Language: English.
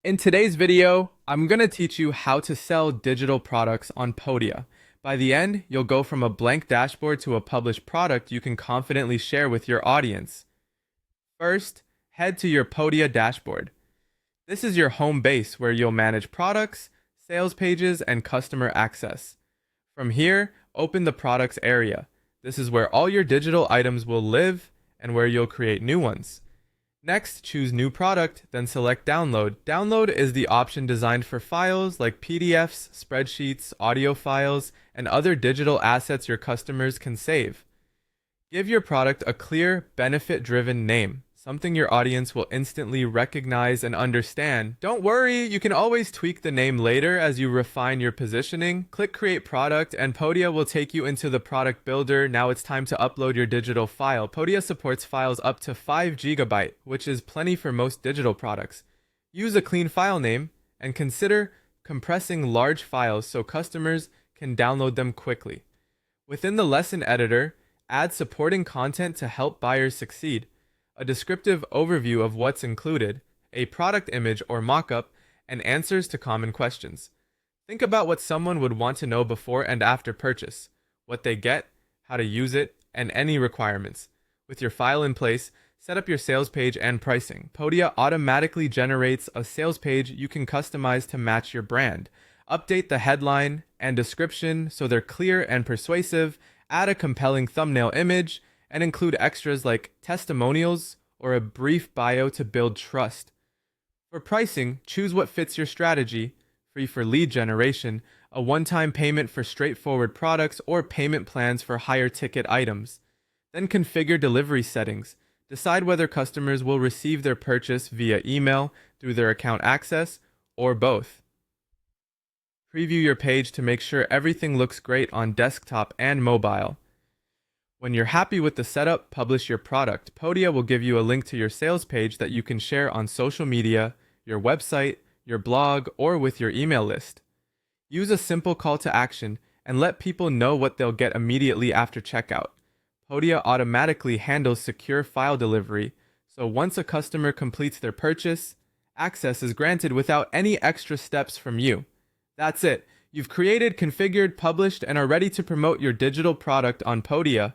In today's video, I'm going to teach you how to sell digital products on Podia. By the end, you'll go from a blank dashboard to a published product you can confidently share with your audience. First, head to your Podia dashboard. This is your home base where you'll manage products, sales pages, and customer access. From here, open the products area. This is where all your digital items will live and where you'll create new ones. Next, choose New Product, then select Download. Download is the option designed for files like PDFs, spreadsheets, audio files, and other digital assets your customers can save. Give your product a clear, benefit-driven name, something your audience will instantly recognize and understand. Don't worry, you can always tweak the name later as you refine your positioning. Click Create Product and Podia will take you into the product builder. Now it's time to upload your digital file. Podia supports files up to 5 GB, which is plenty for most digital products. Use a clean file name and consider compressing large files so customers can download them quickly. Within the lesson editor, add supporting content to help buyers succeed. A descriptive overview of what's included, a product image or mockup, and answers to common questions. Think about what someone would want to know before and after purchase, what they get, how to use it, and any requirements. With your file in place, set up your sales page and pricing. Podia automatically generates a sales page you can customize to match your brand. Update the headline and description so they're clear and persuasive. Add a compelling thumbnail image and include extras like testimonials or a brief bio to build trust. For pricing, choose what fits your strategy: free for lead generation, a one-time payment for straightforward products, or payment plans for higher ticket items. Then configure delivery settings. Decide whether customers will receive their purchase via email, through their account access, or both. Preview your page to make sure everything looks great on desktop and mobile. When you're happy with the setup, publish your product. Podia will give you a link to your sales page that you can share on social media, your website, your blog, or with your email list. Use a simple call to action and let people know what they'll get immediately after checkout. Podia automatically handles secure file delivery, so once a customer completes their purchase, access is granted without any extra steps from you. That's it. You've created, configured, published, and are ready to promote your digital product on Podia.